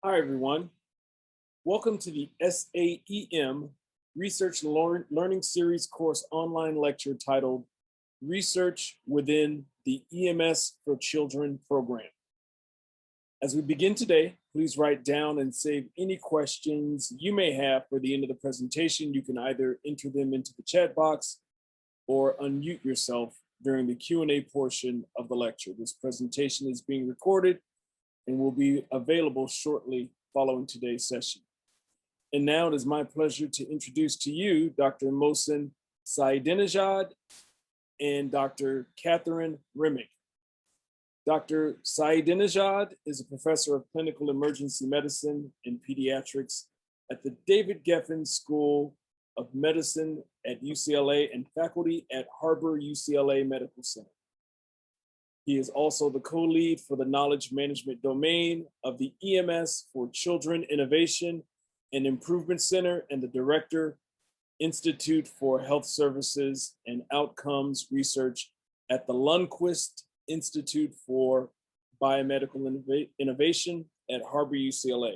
Hi, everyone. Welcome to the SAEM Research Learning Series course online lecture titled Research Within the EMS for Children program. As we begin today, please write down and save any questions you may have for the end of the presentation. You can either enter them into the chat box or unmute yourself during the Q&A portion of the lecture. This presentation is being recorded and will be available shortly following today's session. And now it is my pleasure to introduce to you Dr. Mohsen Saidinejad and Dr. Catherine Remick. Dr. Saidinejad is a professor of clinical emergency medicine and pediatrics at the David Geffen School of Medicine at UCLA and faculty at Harbor UCLA Medical Center. He is also the co-lead for the knowledge management domain of the EMS for Children Innovation and Improvement Center and the director, Institute for Health Services and Outcomes Research at the Lundquist Institute for Biomedical Innovation at Harbor UCLA.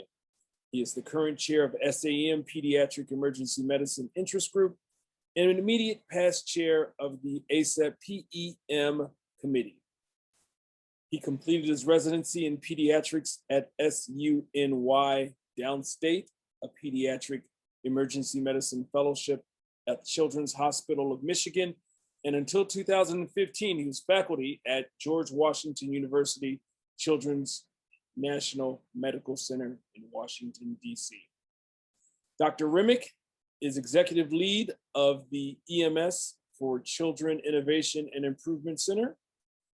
He is the current chair of SAEM Pediatric Emergency Medicine Interest Group and an immediate past chair of the ACEP PEM Committee. He completed his residency in pediatrics at SUNY Downstate, a pediatric emergency medicine fellowship at Children's Hospital of Michigan. And until 2015, he was faculty at George Washington University Children's National Medical Center in Washington, DC. Dr. Remick is executive lead of the EMS for Children Innovation and Improvement Center,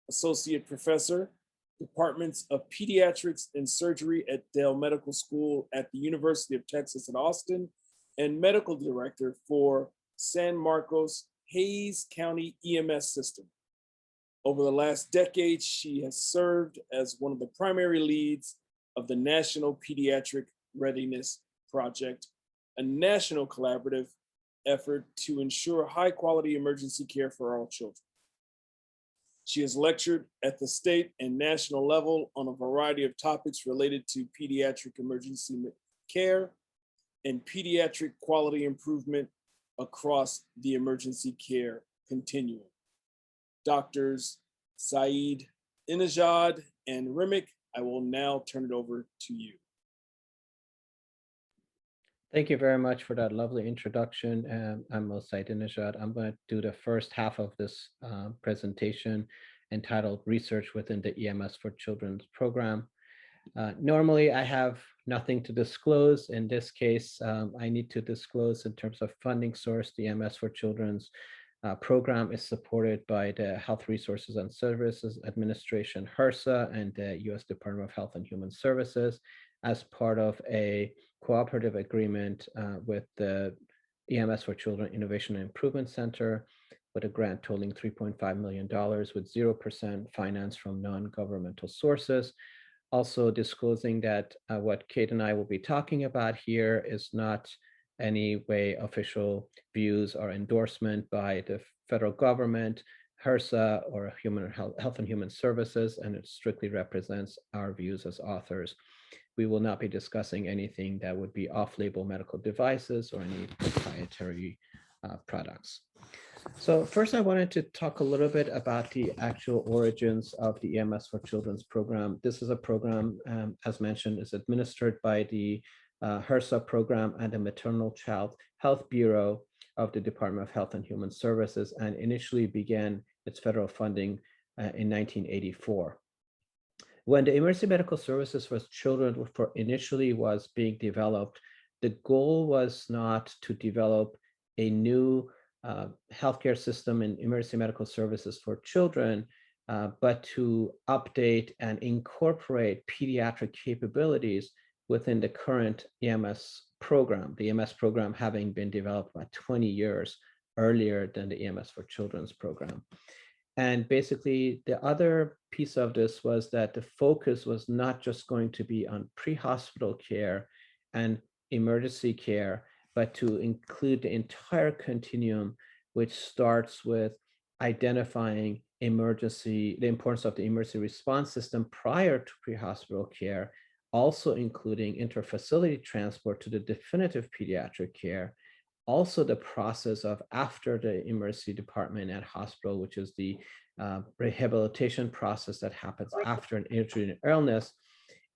associate professor, departments of pediatrics and surgery at Dell Medical School at the University of Texas at Austin, and medical director for San Marcos Hayes County EMS system. Over the last decade, she has served as one of the primary leads of the National Pediatric Readiness Project, a national collaborative effort to ensure high quality emergency care for all children. She has lectured at the state and national level on a variety of topics related to pediatric emergency care and pediatric quality improvement across the emergency care continuum. Doctors Saidinejad and Remick, I will now turn it over to you. Thank you very much for that lovely introduction. I'm Ems Saidinejad. I'm going to do the first half of this presentation entitled Research Within the EMS for Children's program. Normally, I have nothing to disclose. In this case, I need to disclose in terms of funding source. The EMS for Children's program is supported by the Health Resources and Services Administration, HRSA, and the U.S. Department of Health and Human Services as part of a cooperative agreement with the EMS for Children Innovation and Improvement Center with a grant totaling $3.5 million with 0% finance from non-governmental sources. Also disclosing that what Kate and I will be talking about here is not any way official views or endorsement by the federal government, HRSA, or Health and Human Services, and it strictly represents our views as authors. We will not be discussing anything that would be off-label medical devices or any proprietary products. So first, I wanted to talk a little bit about the actual origins of the EMS for Children's program. This is a program, as mentioned, is administered by the HRSA program and the Maternal Child Health Bureau of the Department of Health and Human Services, and initially began its federal funding in 1984. When the Emergency Medical Services for Children initially was being developed, the goal was not to develop a new healthcare system in emergency medical services for children, but to update and incorporate pediatric capabilities within the current EMS program, the EMS program having been developed about 20 years earlier than the EMS for Children's program. And basically, the other piece of this was that the focus was not just going to be on pre-hospital care and emergency care, but to include the entire continuum, which starts with identifying the importance of the emergency response system prior to pre-hospital care, also including interfacility transport to the definitive pediatric care, also the process of after the emergency department at hospital, which is the rehabilitation process that happens after an injury and illness,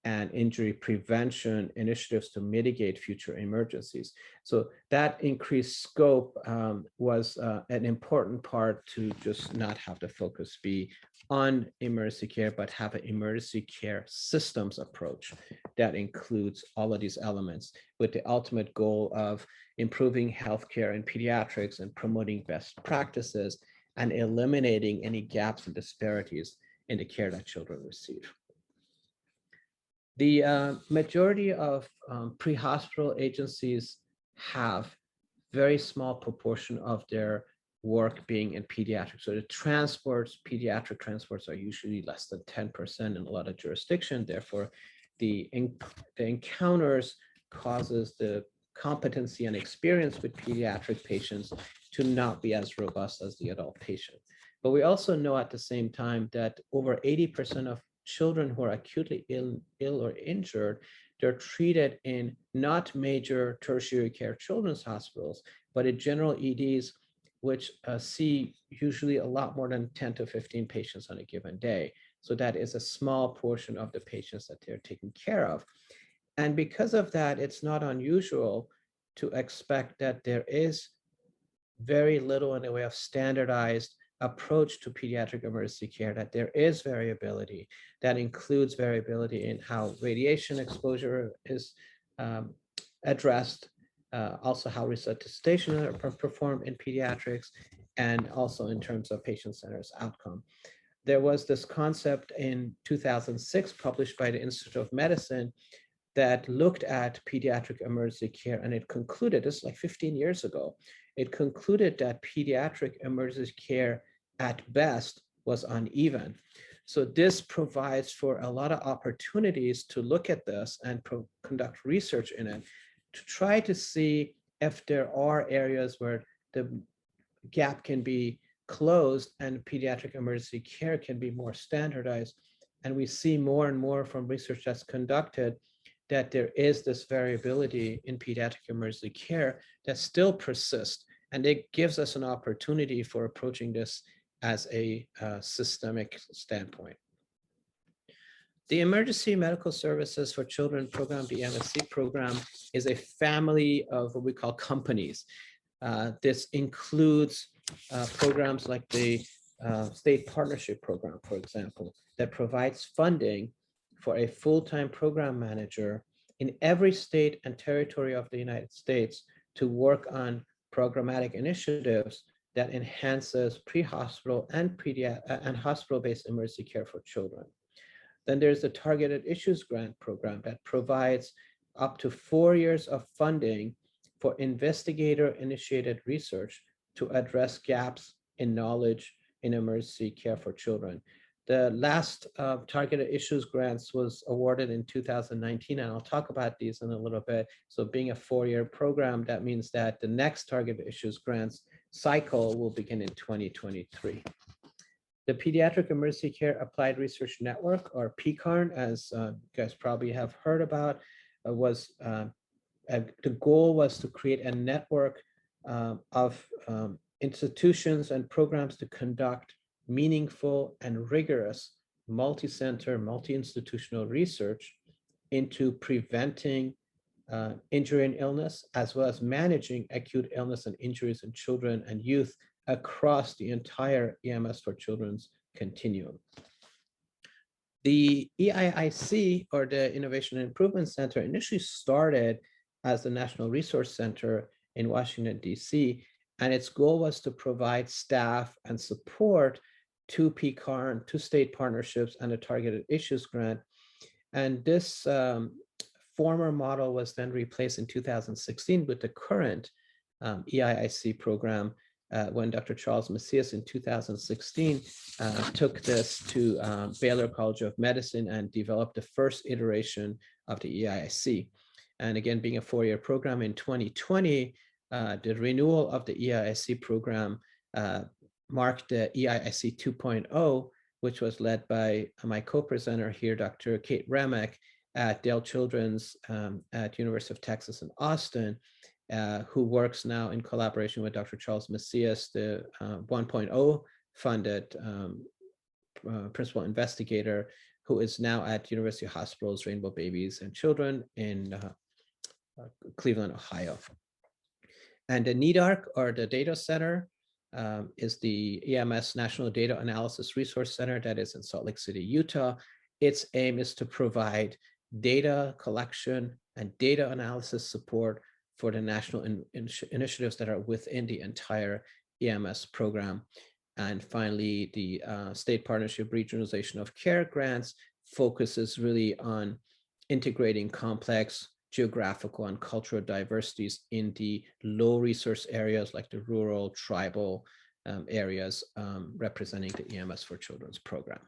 and injury prevention initiatives to mitigate future emergencies. So that increased scope was an important part to just not have the focus be on emergency care, but have an emergency care systems approach that includes all of these elements with the ultimate goal of improving healthcare in pediatrics and promoting best practices and eliminating any gaps and disparities in the care that children receive. The majority of pre-hospital agencies have very small proportion of their work being in pediatrics. So the transports, pediatric transports are usually less than 10% in a lot of jurisdictions. Therefore, the encounters causes the competency and experience with pediatric patients to not be as robust as the adult patient. But we also know at the same time that over 80% of children who are acutely ill or injured, they're treated in not major tertiary care children's hospitals, but in general EDs, which see usually a lot more than 10 to 15 patients on a given day. So that is a small portion of the patients that they're taking care of. And because of that, it's not unusual to expect that there is very little in the way of standardized approach to pediatric emergency care, that there is variability that includes variability in how radiation exposure is addressed, also how resuscitation are performed in pediatrics, and also in terms of patient-centered outcome. There was this concept in 2006 published by the Institute of Medicine that looked at pediatric emergency care, and it concluded, this is like 15 years ago, it concluded that pediatric emergency care at best was uneven. So this provides for a lot of opportunities to look at this and conduct research in it to try to see if there are areas where the gap can be closed and pediatric emergency care can be more standardized. And we see more and more from research that's conducted that there is this variability in pediatric emergency care that still persists. And it gives us an opportunity for approaching this as a systemic standpoint. The Emergency Medical Services for Children program, the Emsc program, is a family of what we call companies. This includes programs like the State Partnership Program, for example, that provides funding for a full-time program manager in every state and territory of the United States to work on programmatic initiatives that enhances pre-hospital and hospital-based emergency care for children. Then there's the Targeted Issues Grant Program that provides up to 4 years of funding for investigator-initiated research to address gaps in knowledge in emergency care for children. The last Targeted Issues Grants was awarded in 2019, and I'll talk about these in a little bit. So being a 4-year program, that means that the next Targeted Issues Grants cycle will begin in 2023. The Pediatric Emergency Care Applied Research Network, or Picard, as you guys probably have heard about, the goal was to create a network of institutions and programs to conduct meaningful and rigorous multi-center, multi-institutional research into preventing injury and illness, as well as managing acute illness and injuries in children and youth across the entire EMS for Children's continuum. The EIIC, or the Innovation and Improvement Center, initially started as the National Resource Center in Washington, D.C., and its goal was to provide staff and support to Picard, to state partnerships, and a Targeted Issues Grant. And this former model was then replaced in 2016 with the current EIIC program, when Dr. Charles Macias in 2016 took this to Baylor College of Medicine and developed the first iteration of the EIIC. And again, being a 4-year program, in 2020, the renewal of the EIIC program marked the EIIC 2.0, which was led by my co-presenter here, Dr. Kate Remick, at Dale Children's at University of Texas in Austin, who works now in collaboration with Dr. Charles Macias, the 1.0 funded principal investigator, who is now at University Hospitals Rainbow Babies and Children in Cleveland, Ohio. And the NEDARC, or the Data Center, is the EMS National Data Analysis Resource Center that is in Salt Lake City, Utah. Its aim is to provide data collection and data analysis support for the national initiatives that are within the entire EMS program. And finally, the State Partnership Regionalization of Care grants focuses really on integrating complex geographical and cultural diversities in the low resource areas like the rural, tribal areas representing the EMS for Children's program.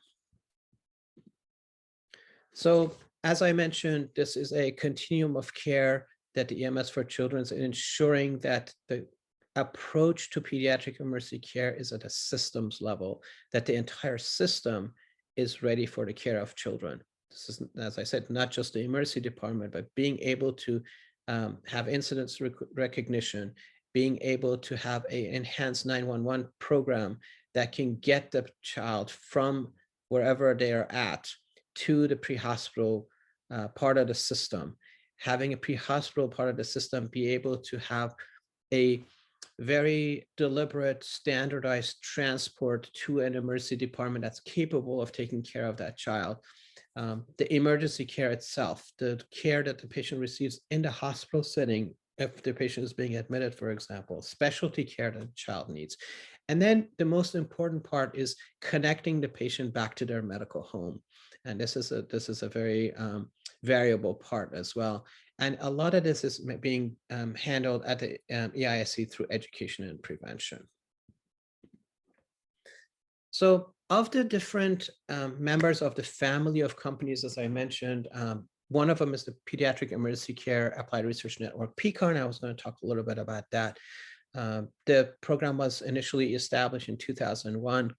So as I mentioned, this is a continuum of care that the EMS for Children is ensuring that the approach to pediatric emergency care is at a systems level, that the entire system is ready for the care of children. This is, as I said, not just the emergency department, but being able to have incidents recognition, being able to have an enhanced 911 program that can get the child from wherever they are at to the pre-hospital part of the system, having a pre-hospital part of the system be able to have a very deliberate, standardized transport to an emergency department that's capable of taking care of that child. The emergency care itself, the care that the patient receives in the hospital setting, if the patient is being admitted, for example, specialty care that the child needs. And then the most important part is connecting the patient back to their medical home. And this is a very variable part as well. And a lot of this is being handled at the EISC through education and prevention. So of the different members of the family of companies, as I mentioned, one of them is the Pediatric Emergency Care Applied Research Network, Picard. I was going to talk a little bit about that. The program was initially established in 2001.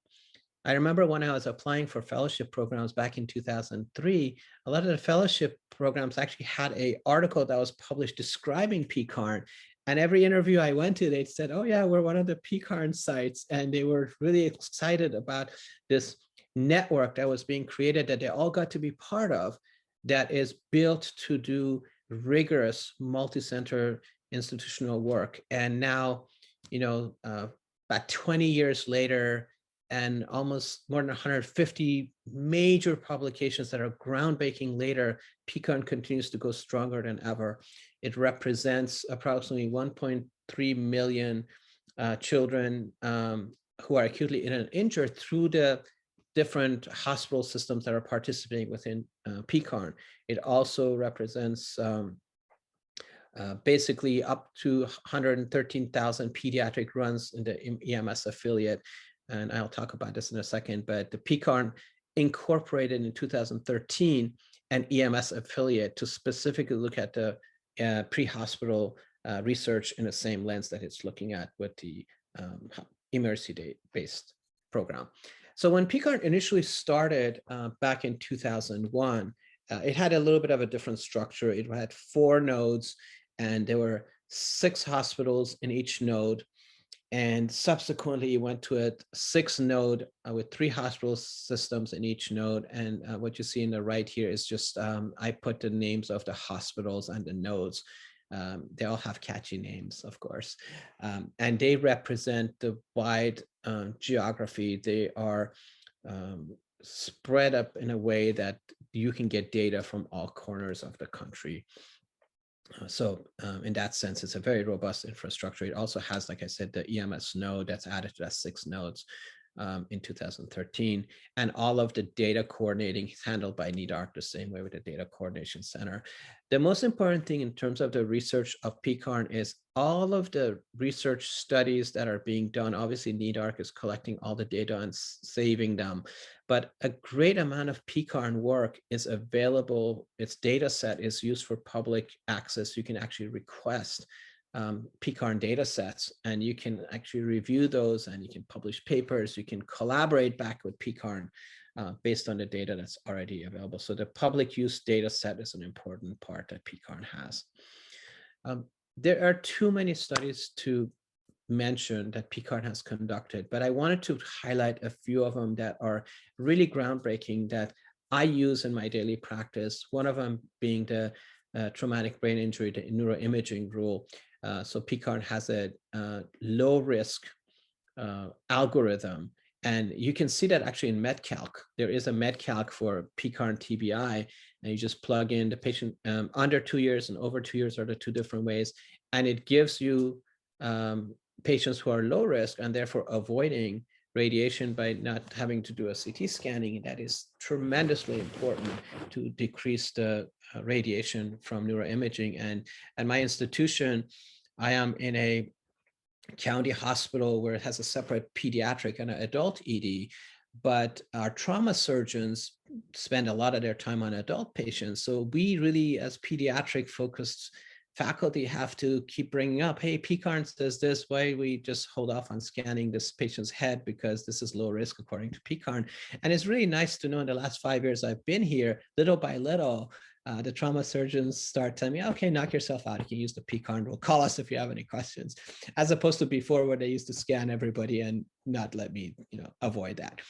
I remember when I was applying for fellowship programs back in 2003, a lot of the fellowship programs actually had an article that was published describing Picard. And every interview I went to, they said, oh yeah, we're one of the Picard sites. And they were really excited about this network that was being created that they all got to be part of, that is built to do rigorous multi-center institutional work. And now, you know, about 20 years later, and almost more than 150 major publications that are groundbreaking later, Picard continues to go stronger than ever. It represents approximately 1.3 million children who are acutely ill and injured through the different hospital systems that are participating within Picard. It also represents basically up to 113,000 pediatric runs in the EMS affiliate. And I'll talk about this in a second, but the Picard incorporated in 2013 an EMS affiliate to specifically look at the pre-hospital research in the same lens that it's looking at with the emergency-based program. So when Picard initially started back in 2001, it had a little bit of a different structure. It had 4 nodes, and there were 6 hospitals in each node. And subsequently, it went to a 6th node with 3 hospital systems in each node. And what you see in the right here is just, I put the names of the hospitals and the nodes. They all have catchy names, of course. And they represent the wide geography. They are spread up in a way that you can get data from all corners of the country. So in that sense, it's a very robust infrastructure. It also has, like I said, the EMS node that's added to that 6 nodes in 2013. And all of the data coordinating is handled by NEDARC the same way with the Data Coordination Center. The most important thing in terms of the research of Picard is all of the research studies that are being done. Obviously, NEDARC is collecting all the data and saving them, but a great amount of Picard work is available. Its data set is used for public access. You can actually request Picard data sets, and you can actually review those, and you can publish papers. You can collaborate back with Picard based on the data that's already available. So the public use data set is an important part that Picard has. There are too many studies to mention that Picard has conducted, but I wanted to highlight a few of them that are really groundbreaking that I use in my daily practice. One of them being the traumatic brain injury, the neuroimaging rule. So Picard has a low risk algorithm. And you can see that actually in MedCalc. There is a MedCalc for Picard TBI, and you just plug in the patient under 2 years and over 2 years are the two different ways. And it gives you patients who are low risk and therefore avoiding radiation by not having to do a CT scanning. That is tremendously important to decrease the radiation from neuroimaging. And at my institution, I am in a county hospital where it has a separate pediatric and an adult ED, but our trauma surgeons spend a lot of their time on adult patients. So we really, as pediatric focused faculty, have to keep bringing up, hey, Picard says this, why we just hold off on scanning this patient's head because this is low risk according to Picard. And it's really nice to know in the last 5 years I've been here, little by little, the trauma surgeons start telling me, okay, knock yourself out. You can use the Picard rule. Call us if you have any questions, as opposed to before where they used to scan everybody and not let me, avoid that.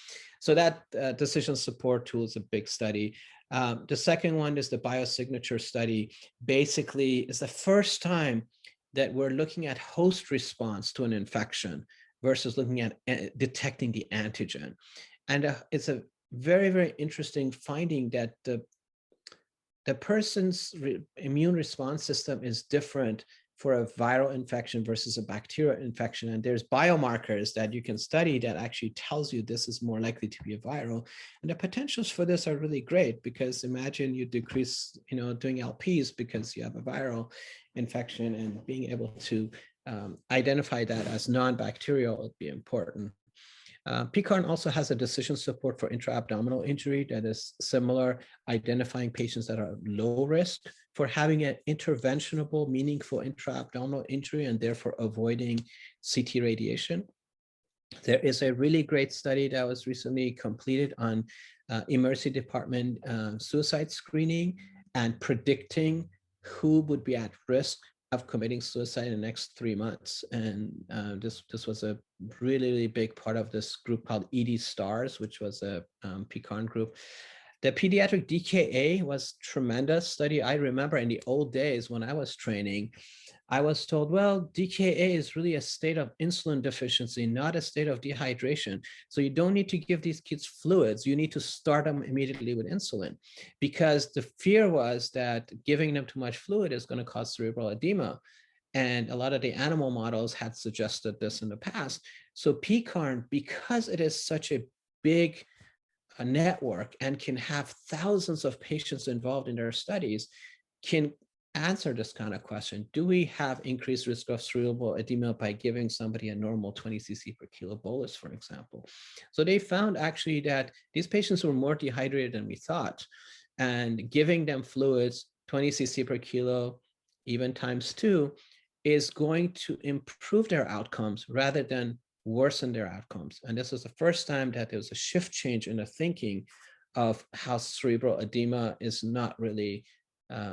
So that decision support tool is a big study. The second one is the biosignature study. Basically, it's the first time that we're looking at host response to an infection versus looking at detecting the antigen. And it's a very, very interesting finding that the person's immune response system is different for a viral infection versus a bacterial infection. And there's biomarkers that you can study that actually tells you this is more likely to be a viral. And the potentials for this are really great, because imagine you decrease, doing LPs because you have a viral infection, and being able to identify that as non-bacterial would be important. Picard also has a decision support for intra-abdominal injury that is similar, identifying patients that are low risk for having an interventionable, meaningful intra-abdominal injury and therefore avoiding CT radiation. There is a really great study that was recently completed on emergency department suicide screening and predicting who would be at risk of committing suicide in the next 3 months. And this was a really, really big part of this group called ED STARS, which was a Picard group. The Pediatric Dka was tremendous study. I remember in the old days when I was training, I was told, well, DKA is really a state of insulin deficiency, not a state of dehydration. So you don't need to give these kids fluids. You need to start them immediately with insulin, because the fear was that giving them too much fluid is going to cause cerebral edema. And a lot of the animal models had suggested this in the past. So Picard, because it is such a big network and can have thousands of patients involved in their studies, can answer this kind of question. Do we have increased risk of cerebral edema by giving somebody a normal 20 cc per kilo bolus, for example? So they found actually that these patients were more dehydrated than we thought, and giving them fluids 20 cc per kilo, even ×2, is going to improve their outcomes rather than worsen their outcomes. And this is the first time that there was a shift change in the thinking of how cerebral edema is not really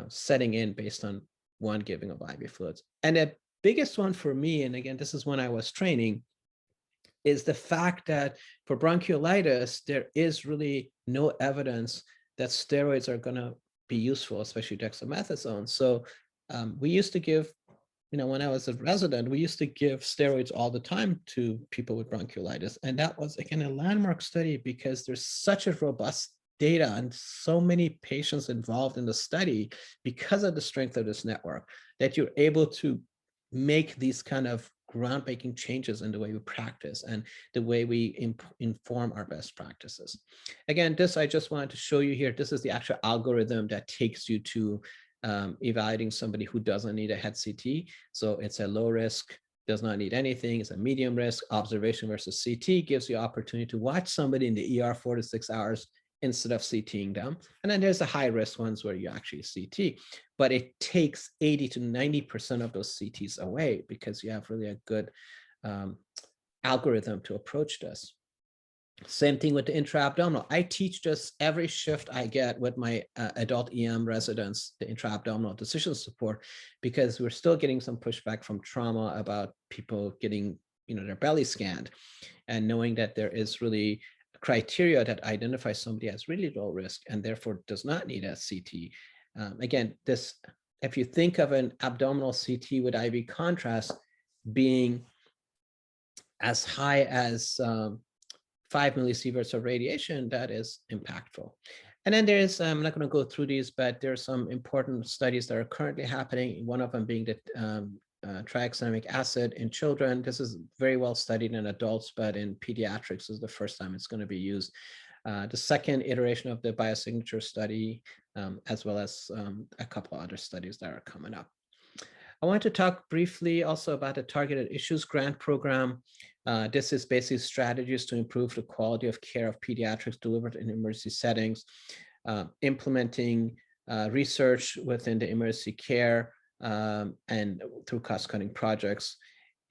setting in based on one giving of IV fluids. And the biggest one for me, and again, this is when I was training, is the fact that for bronchiolitis, there is really no evidence that steroids are going to be useful, especially dexamethasone. So we used to give, when I was a resident, we used to give steroids all the time to people with bronchiolitis. And that was, again, a landmark study because there's such a robust data and so many patients involved in the study because of the strength of this network that you're able to make these kind of groundbreaking changes in the way we practice and the way we inform our best practices. Again, this I just wanted to show you here. This is the actual algorithm that takes you to evaluating somebody who doesn't need a head CT. So it's a low risk, does not need anything. It's a medium risk. Observation versus CT gives you opportunity to watch somebody in the ER 4 to 6 hours instead of CTing them. And then there's the high risk ones where you actually CT, but it takes 80 to 90% of those CTs away because you have really a good algorithm to approach this. Same thing with the intra-abdominal. I teach this every shift I get with my adult EM residents, the intra-abdominal decision support, because we're still getting some pushback from trauma about people getting, their belly scanned, and knowing that there is really criteria that identifies somebody as really low risk and therefore does not need a CT. Again, if you think of an abdominal CT with IV contrast being as high as 5 millisieverts of radiation, that is impactful. And then there's, I'm not going to go through these, but there are some important studies that are currently happening, one of them being the tranexamic acid in children. This is very well studied in adults, but in pediatrics is the first time it's going to be used. The second iteration of the biosignature study, as well as a couple of other studies that are coming up. I want to talk briefly also about the Targeted Issues Grant Program. This is basically strategies to improve the quality of care of pediatrics delivered in emergency settings, implementing research within the emergency care and through cost-cutting projects,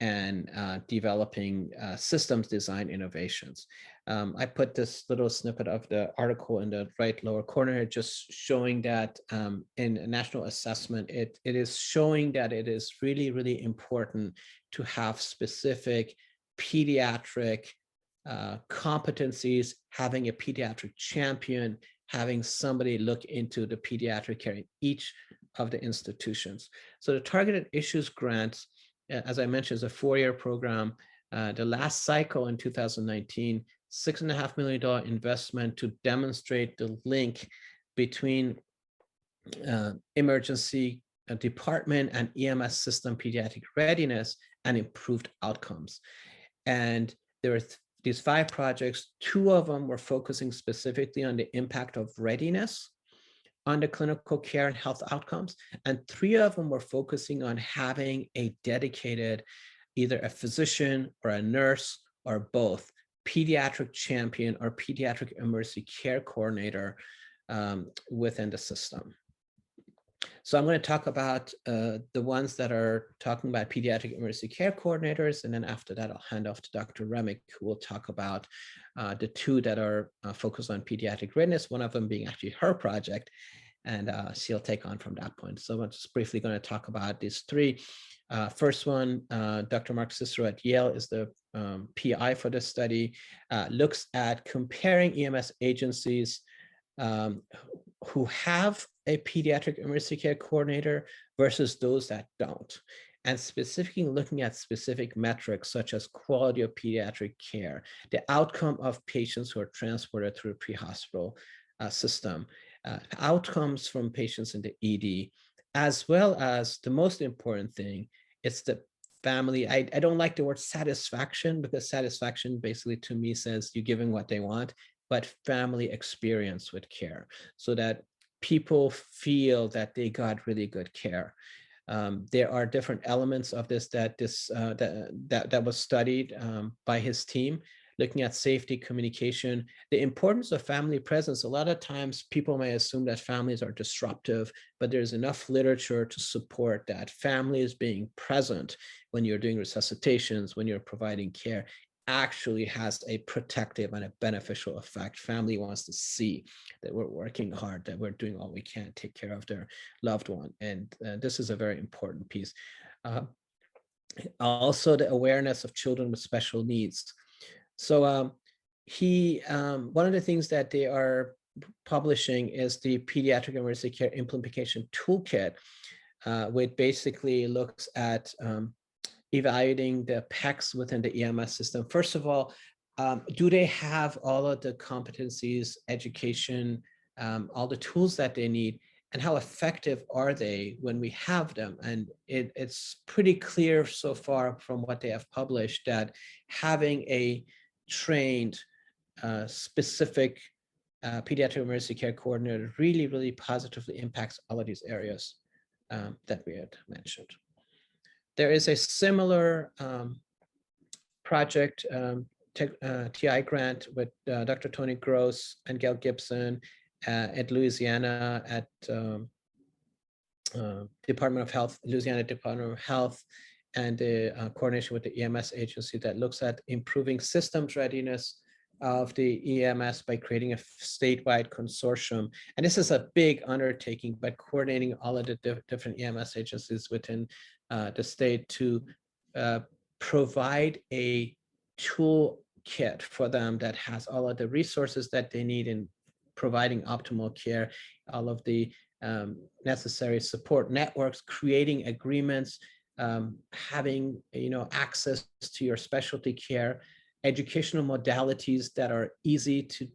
and developing systems design innovations. I put this little snippet of the article in the right lower corner here, just showing that in a national assessment, it is showing that it is really, really important to have specific pediatric competencies, having a pediatric champion, having somebody look into the pediatric care in each of the institutions. So the Targeted Issues Grants, as I mentioned, is a 4-year program. The last cycle in 2019, $6.5 million investment to demonstrate the link between emergency department and EMS system pediatric readiness and improved outcomes. And there are these 5 projects. 2 of them were focusing specifically on the impact of readiness on the clinical care and health outcomes. And 3 of them were focusing on having a dedicated, either a physician or a nurse or both, pediatric champion or pediatric emergency care coordinator within the system. So I'm going to talk about the ones that are talking about pediatric emergency care coordinators. And then after that, I'll hand off to Dr. Remick, who will talk about the 2 that are focused on pediatric readiness, one of them being actually her project. And she'll take on from that point. So I'm just briefly going to talk about these 3. First one, Dr. Mark Cicero at Yale is the PI for this study, looks at comparing EMS agencies who have a pediatric emergency care coordinator versus those that don't, and specifically looking at specific metrics such as quality of pediatric care, the outcome of patients who are transported through a pre-hospital system, outcomes from patients in the ED, as well as the most important thing, it's the family. I don't like the word satisfaction, because satisfaction basically to me says you're giving what they want, but family experience with care, so that people feel that they got really good care. There are different elements of this that was studied by his team, looking at safety, communication, the importance of family presence. A lot of times people may assume that families are disruptive, but there's enough literature to support that families being present when you're doing resuscitations, when you're providing care, actually has a protective and a beneficial effect. Family wants to see that we're working hard, that we're doing all we can to take care of their loved one. And this is a very important piece. Also, the awareness of children with special needs. So one of the things that they are publishing is the Pediatric Emergency Care Implementation Toolkit, which basically looks at evaluating the PECs within the EMS system. First of all, do they have all of the competencies, education, all the tools that they need, and how effective are they when we have them? And it's pretty clear so far from what they have published that having a trained, specific pediatric emergency care coordinator really, really positively impacts all of these areas that we had mentioned. There is a similar project, TI grant with Dr. Tony Gross and Gail Gibson at Louisiana at Department of Health, Louisiana Department of Health, and the coordination with the EMS agency that looks at improving systems readiness of the EMS by creating a statewide consortium. And this is a big undertaking, but coordinating all of the different EMS agencies within the state to provide a toolkit for them that has all of the resources that they need in providing optimal care, all of the necessary support networks, creating agreements, having access to your specialty care, educational modalities that are easy to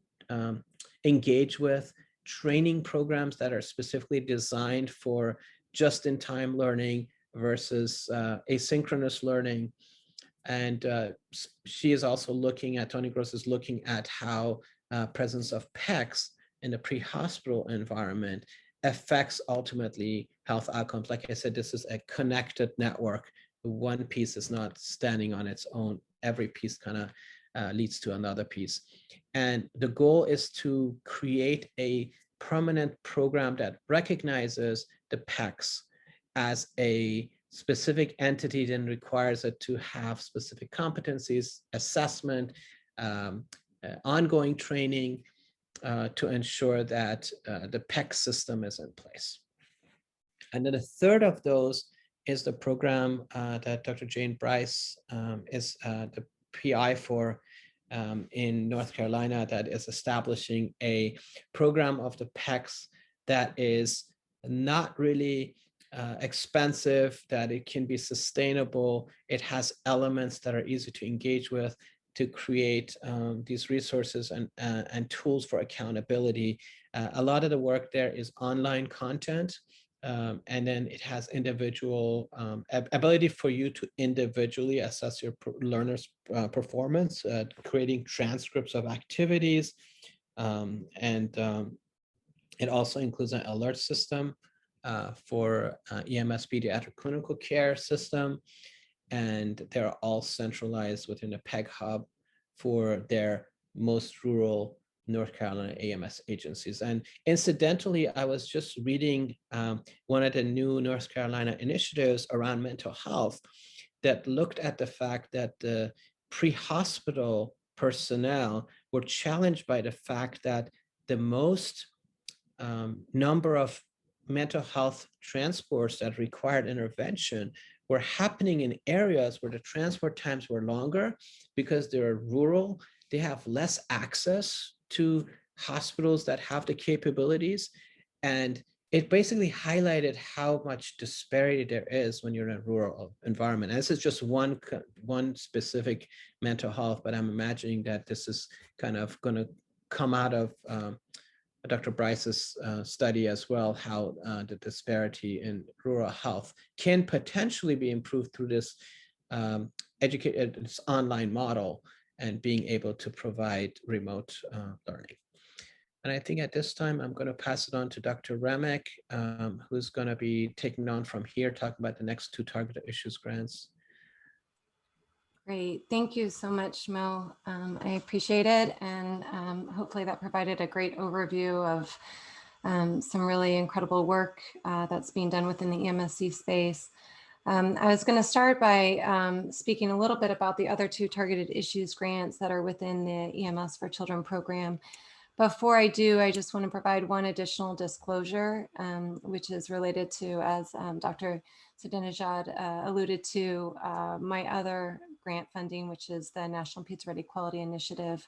engage with, training programs that are specifically designed for just-in-time learning versus asynchronous learning. And she is also looking at, Tony Gross is looking at how presence of PECs in the pre-hospital environment affects ultimately health outcomes. Like I said, this is a connected network. One piece is not standing on its own. Every piece kind of leads to another piece. And the goal is to create a permanent program that recognizes the PECs as a specific entity, then requires it to have specific competencies, assessment, ongoing training to ensure that the PEC system is in place. And then a third of those is the program that Dr. Jane Bryce is the PI for in North Carolina, that is establishing a program of the PECs that is not really expensive, that it can be sustainable. It has elements that are easy to engage with to create these resources and tools for accountability. A lot of the work there is online content. And then it has individual ability for you to individually assess your learners' performance, creating transcripts of activities. It also includes an alert system for EMS pediatric clinical care system. And they're all centralized within a PEG hub for their most rural North Carolina AMS agencies. And incidentally, I was just reading one of the new North Carolina initiatives around mental health that looked at the fact that the pre-hospital personnel were challenged by the fact that the most number of mental health transports that required intervention were happening in areas where the transport times were longer because they're rural. They have less access to hospitals that have the capabilities. And it basically highlighted how much disparity there is when you're in a rural environment. And this is just one specific mental health, but I'm imagining that this is kind of going to come out of Dr. Bryce's study as well, how the disparity in rural health can potentially be improved through this this online model and being able to provide remote learning. And I think at this time, I'm going to pass it on to Dr. Remick, who's going to be taking on from here, talking about the next 2 targeted issues grants. Great, thank you so much, Mo. I appreciate it. And hopefully that provided a great overview of some really incredible work that's being done within the EMSc space. I was going to start by speaking a little bit about the other 2 targeted issues grants that are within the EMS for Children program. Before I do, I just want to provide one additional disclosure, which is related to, as Dr. Saidinejad alluded to, my other grant funding, which is the National Peds Ready Quality Initiative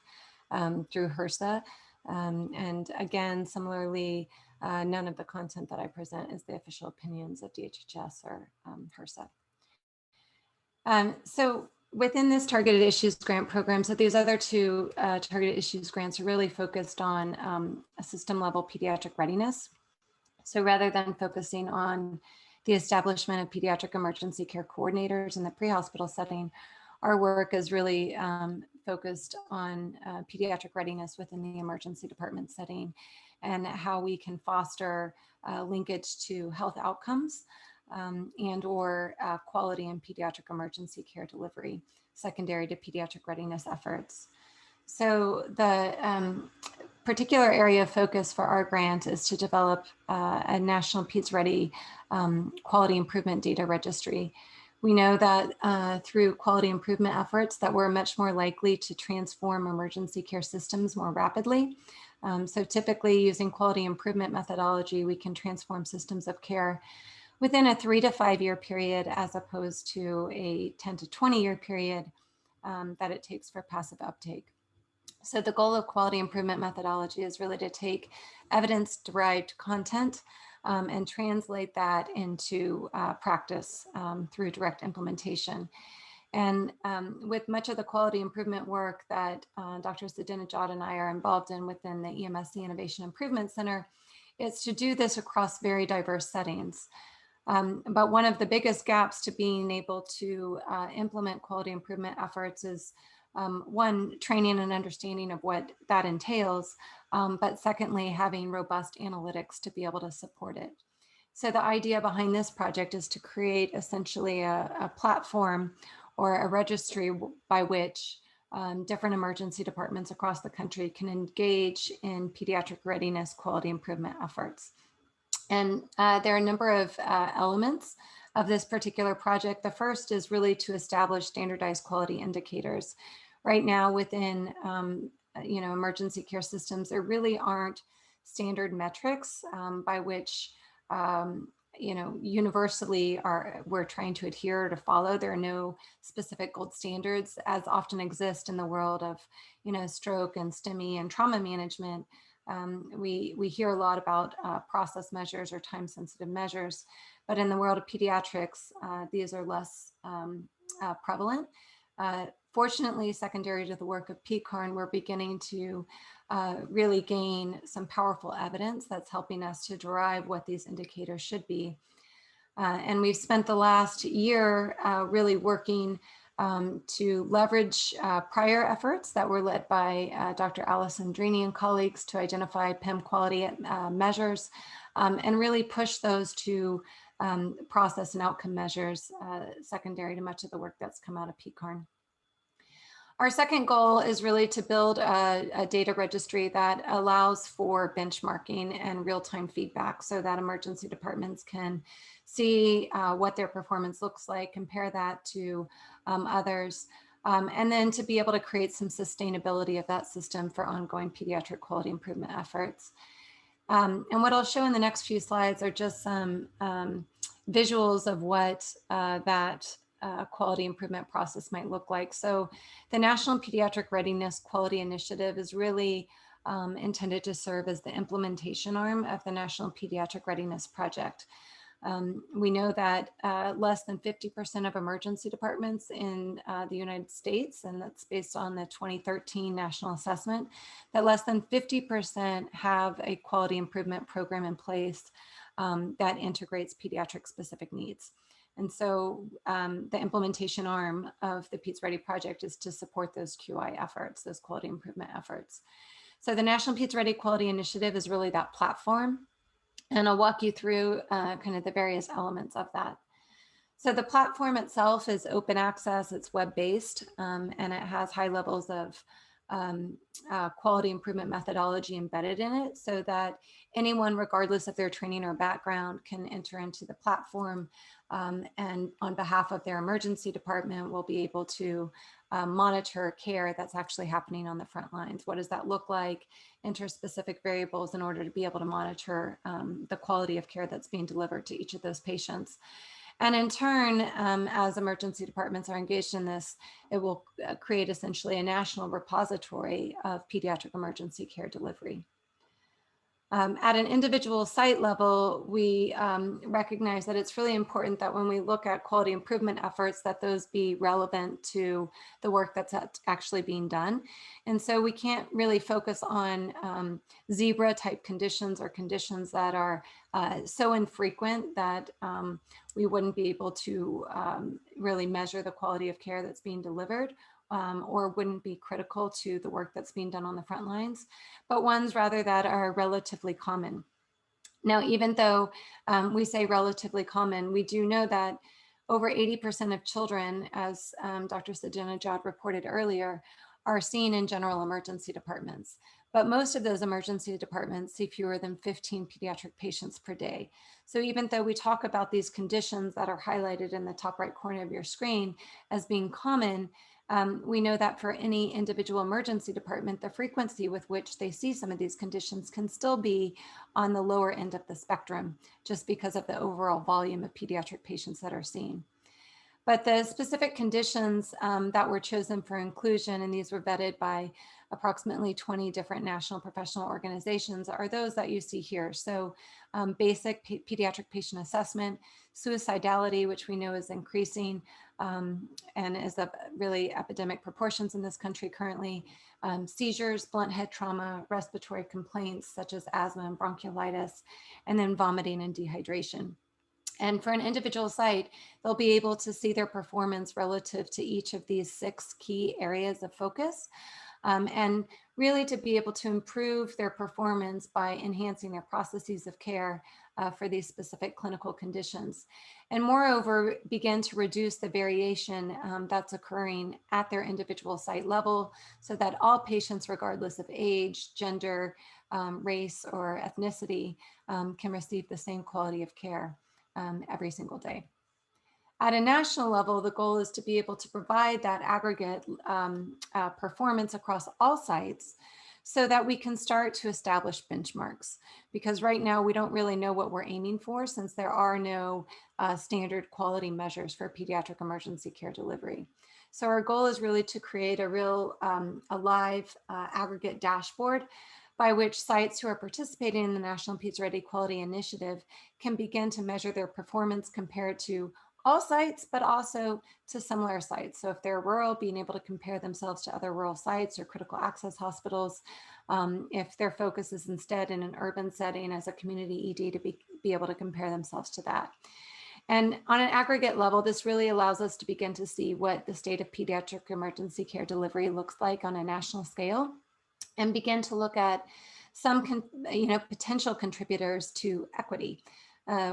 through HRSA. And again, similarly, none of the content that I present is the official opinions of DHHS or HRSA. So within this targeted issues grant program, so these other 2 targeted issues grants are really focused on a system level pediatric readiness. So rather than focusing on the establishment of pediatric emergency care coordinators in the pre-hospital setting, our work is really focused on pediatric readiness within the emergency department setting and how we can foster linkage to health outcomes and or quality in pediatric emergency care delivery, secondary to pediatric readiness efforts. So the particular area of focus for our grant is to develop a National Peds Ready Quality Improvement Data Registry, We know that through quality improvement efforts that we're much more likely to transform emergency care systems more rapidly. So typically using quality improvement methodology, we can transform systems of care within a 3 to 5 year period, as opposed to a 10 to 20 year period that it takes for passive uptake. So the goal of quality improvement methodology is really to take evidence-derived content and translate that into practice through direct implementation. And with much of the quality improvement work that Dr. Saidinejad and I are involved in within the Emsc Innovation Improvement Center, it's to do this across very diverse settings. But one of the biggest gaps to being able to implement quality improvement efforts is one, training and understanding of what that entails, but secondly, having robust analytics to be able to support it. So the idea behind this project is to create essentially a platform or a registry by which different emergency departments across the country can engage in pediatric readiness quality improvement efforts. And there are a number of elements of this particular project. The first is really to establish standardized quality indicators. Right now within emergency care systems, there really aren't standard metrics by which universally we're trying to adhere to follow. There are no specific gold standards as often exist in the world of stroke and STEMI and trauma management. We hear a lot about process measures or time-sensitive measures, but in the world of pediatrics, these are less prevalent. Fortunately, secondary to the work of Picard, we're beginning to really gain some powerful evidence that's helping us to derive what these indicators should be. And we've spent the last year really working to leverage prior efforts that were led by Dr. Allison Drini and colleagues to identify PIM quality measures and really push those to process and outcome measures secondary to much of the work that's come out of Picard. Our second goal is really to build a data registry that allows for benchmarking and real-time feedback so that emergency departments can see what their performance looks like, compare that to others, and then to be able to create some sustainability of that system for ongoing pediatric quality improvement efforts. And what I'll show in the next few slides are just some visuals of what that quality improvement process might look like. So the National Pediatric Readiness Quality Initiative is really intended to serve as the implementation arm of the National Pediatric Readiness Project. We know that less than 50% of emergency departments in the United States, and that's based on the 2013 National Assessment, that less than 50% have a quality improvement program in place that integrates pediatric specific needs. And so the implementation arm of the Peds Ready project is to support those QI efforts, those quality improvement efforts. So the National Peds Ready Quality Initiative is really that platform. And I'll walk you through kind of the various elements of that. So the platform itself is open access, it's web-based, and it has high levels of quality improvement methodology embedded in it so that anyone, regardless of their training or background, can enter into the platform and on behalf of their emergency department will be able to monitor care that's actually happening on the front lines. What does that look like? Enter specific variables in order to be able to monitor the quality of care that's being delivered to each of those patients. And in turn, as emergency departments are engaged in this, it will create essentially a national repository of pediatric emergency care delivery. At an individual site level, we recognize that it's really important that when we look at quality improvement efforts, that those be relevant to the work that's actually being done. And so we can't really focus on zebra type conditions or conditions that are so infrequent that we wouldn't be able to really measure the quality of care that's being delivered. Or wouldn't be critical to the work that's being done on the front lines, but ones rather that are relatively common. Now, even though we say relatively common, we do know that over 80% of children, as Dr. Saidinejad reported earlier, are seen in general emergency departments. but most of those emergency departments see fewer than 15 pediatric patients per day. So even though we talk about these conditions that are highlighted in the top right corner of your screen as being common, we know that for any individual emergency department, the frequency with which they see some of these conditions can still be on the lower end of the spectrum, just because of the overall volume of pediatric patients that are seen. But the specific conditions that were chosen for inclusion, and these were vetted by approximately 20 different national professional organizations, are those that you see here. So basic pediatric patient assessment, suicidality, which we know is increasing and is of really epidemic proportions in this country currently, seizures, blunt head trauma, respiratory complaints such as asthma and bronchiolitis, and then vomiting and dehydration. And for an individual site, they'll be able to see their performance relative to each of these 6 key areas of focus, and really to be able to improve their performance by enhancing their processes of care for these specific clinical conditions. And moreover, begin to reduce the variation that's occurring at their individual site level so that all patients, regardless of age, gender, race, or ethnicity, can receive the same quality of care every single day. At a national level, the goal is to be able to provide that aggregate performance across all sites so that we can start to establish benchmarks. Because right now we don't really know what we're aiming for since there are no standard quality measures for pediatric emergency care delivery. So our goal is really to create a real live aggregate dashboard by which sites who are participating in the National Peds Ready Quality Initiative can begin to measure their performance compared to all sites, but also to similar sites. So if they're rural, being able to compare themselves to other rural sites or critical access hospitals. If their focus is instead in an urban setting as a community ED, to be able to compare themselves to that. And on an aggregate level, this really allows us to begin to see what the state of pediatric emergency care delivery looks like on a national scale, and begin to look at some potential contributors to equity,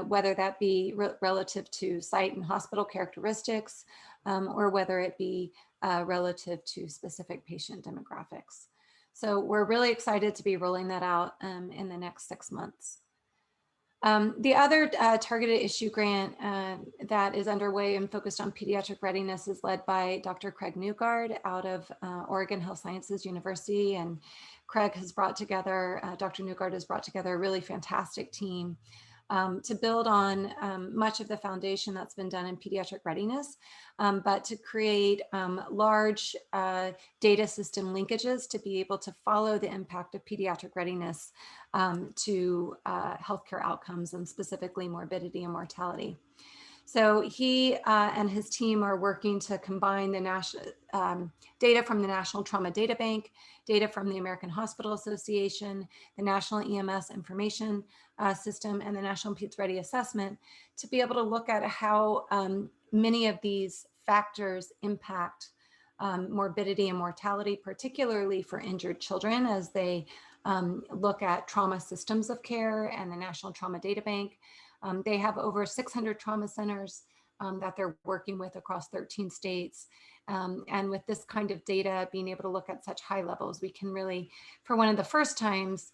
whether that be relative to site and hospital characteristics, or whether it be relative to specific patient demographics. So we're really excited to be rolling that out in the next 6 months. The other targeted issue grant that is underway and focused on pediatric readiness is led by Dr. Craig Newgard out of Oregon Health Sciences University. And Craig has brought together, Dr. Newgard has brought together a really fantastic team to build on much of the foundation that's been done in pediatric readiness, but to create large data system linkages to be able to follow the impact of pediatric readiness to healthcare outcomes and specifically morbidity and mortality. So he and his team are working to combine the data from the National Trauma Data Bank, data from the American Hospital Association, the National EMS Information System, and the National Peds Ready Assessment to be able to look at how many of these factors impact morbidity and mortality, particularly for injured children as they look at trauma systems of care and the National Trauma Data Bank. They have over 600 trauma centers that they're working with across 13 states. And with this kind of data, being able to look at such high levels, we can really, for one of the first times,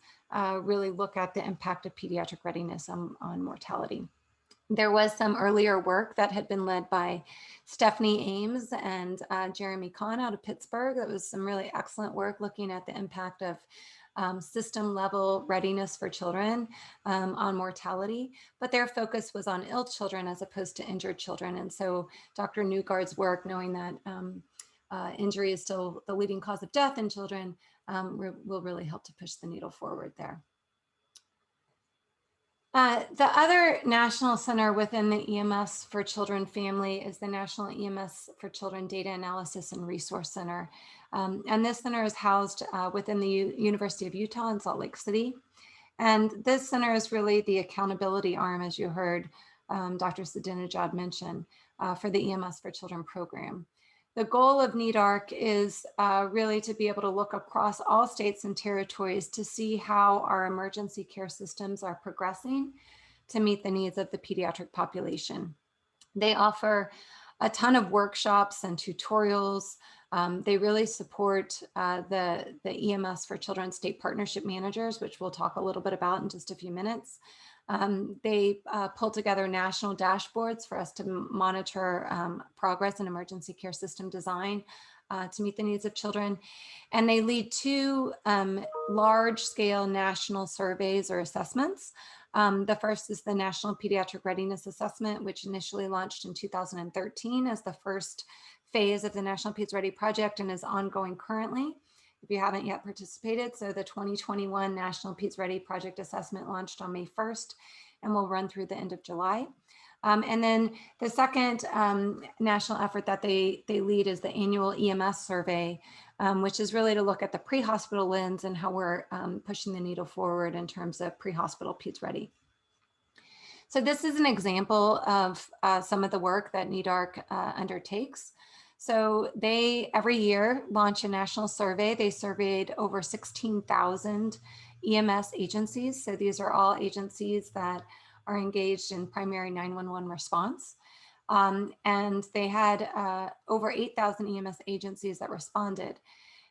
really look at the impact of pediatric readiness on mortality. There was some earlier work that had been led by Stephanie Ems and Jeremy Kahn out of Pittsburgh. That was some really excellent work looking at the impact of system level readiness for children on mortality, but their focus was on ill children as opposed to injured children. And so Dr. Newgard's work, knowing that injury is still the leading cause of death in children, will really help to push the needle forward there. The other national center within the EMS for Children family is the National EMS for Children Data Analysis and Resource Center. And this center is housed within the University of Utah in Salt Lake City. And this center is really the accountability arm, as you heard Dr. Saidinejad mention, for the EMS for Children program. The goal of NEDARC is really to be able to look across all states and territories to see how our emergency care systems are progressing to meet the needs of the pediatric population. They offer a ton of workshops and tutorials They really support the EMS for Children State Partnership Managers, which we'll talk a little bit about in just a few minutes. They pull together national dashboards for us to monitor progress in emergency care system design to meet the needs of children. And they lead 2 large-scale national surveys or assessments. The first is the National Pediatric Readiness Assessment, which initially launched in 2013 as the first phase of the National Peds Ready project and is ongoing currently, if you haven't yet participated. So the 2021 National Peds Ready project assessment launched on May 1st and will run through the end of July. And then the second national effort that they lead is the annual EMS survey, which is really to look at the pre-hospital lens and how we're pushing the needle forward in terms of pre-hospital Peds Ready. So this is an example of some of the work that NEDARC undertakes. So they every year launch a national survey. They surveyed over 16,000 EMS agencies. So these are all agencies that are engaged in primary 911 response. And they had over 8,000 EMS agencies that responded.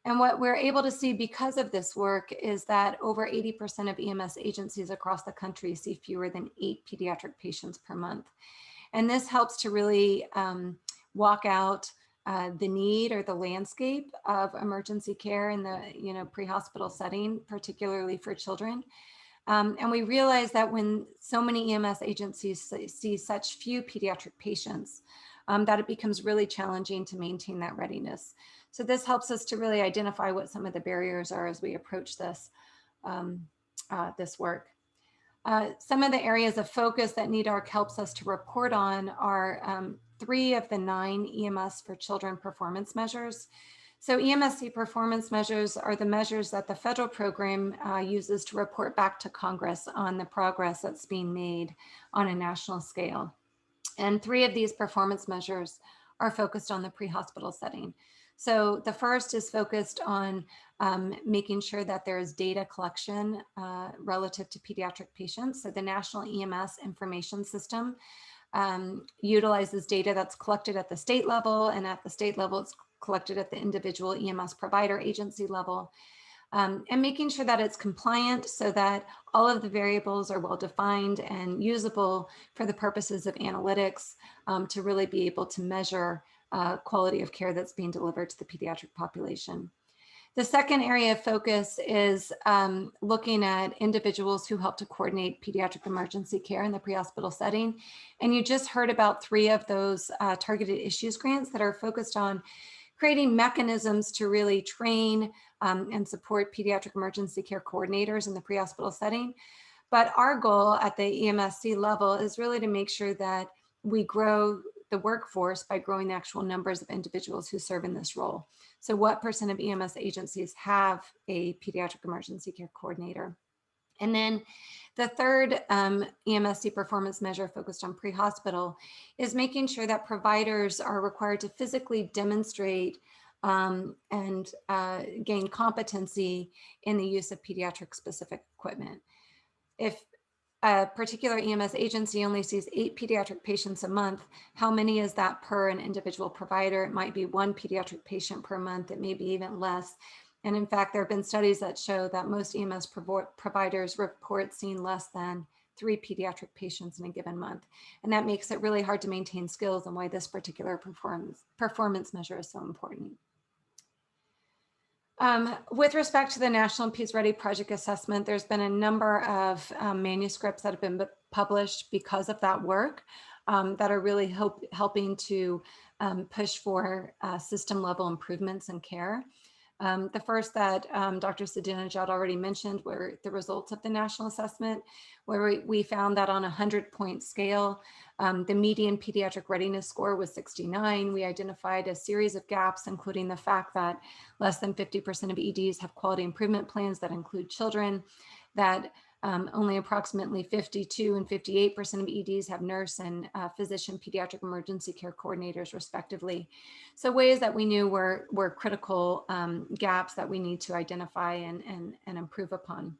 And what we're able to see because of this work is that over 80% of EMS agencies across the country see fewer than 8 pediatric patients per month. And this helps to really walk out the need or the landscape of emergency care in the pre-hospital setting, particularly for children. And we realize that when so many EMS agencies see such few pediatric patients, that it becomes really challenging to maintain that readiness. So this helps us to really identify what some of the barriers are as we approach this, this work. Some of the areas of focus that NEDARC helps us to report on are 3 of the 9 EMS for Children performance measures. So EMSc performance measures are the measures that the federal program uses to report back to Congress on the progress that's being made on a national scale. And 3 of these performance measures are focused on the pre-hospital setting. So the first is focused on making sure that there is data collection relative to pediatric patients. So the National EMS Information System utilizes data that's collected at the state level, and at the state level, it's collected at the individual EMS provider agency level, and making sure that it's compliant so that all of the variables are well defined and usable for the purposes of analytics to really be able to measure quality of care that's being delivered to the pediatric population. The second area of focus is looking at individuals who help to coordinate pediatric emergency care in the pre-hospital setting. And you just heard about 3 of those targeted issues grants that are focused on creating mechanisms to really train and support pediatric emergency care coordinators in the pre-hospital setting. But our goal at the EMSc level is really to make sure that we grow the workforce by growing the actual numbers of individuals who serve in this role. So what % of EMS agencies have a pediatric emergency care coordinator? And then the third EMSc performance measure focused on pre-hospital is making sure that providers are required to physically demonstrate and gain competency in the use of pediatric specific equipment. If a particular EMS agency only sees 8 pediatric patients a month, how many is that per an individual provider? It might be 1 pediatric patient per month, it may be even less. And in fact, there have been studies that show that most EMS providers report seeing less than 3 pediatric patients in a given month. And that makes it really hard to maintain skills, and why this particular performance measure is so important. With respect to the National Peds Ready project assessment, there's been a number of manuscripts that have been published because of that work that are really helping to push for system level improvements in care. The first that Dr. Saidinejad already mentioned were the results of the national assessment, where we found that on a 100-point scale, the median pediatric readiness score was 69. We identified a series of gaps, including the fact that less than 50% of EDs have quality improvement plans that include children, that only approximately 52 and 58% of EDs have nurse and physician pediatric emergency care coordinators, respectively. So ways that we knew were critical gaps that we need to identify and improve upon.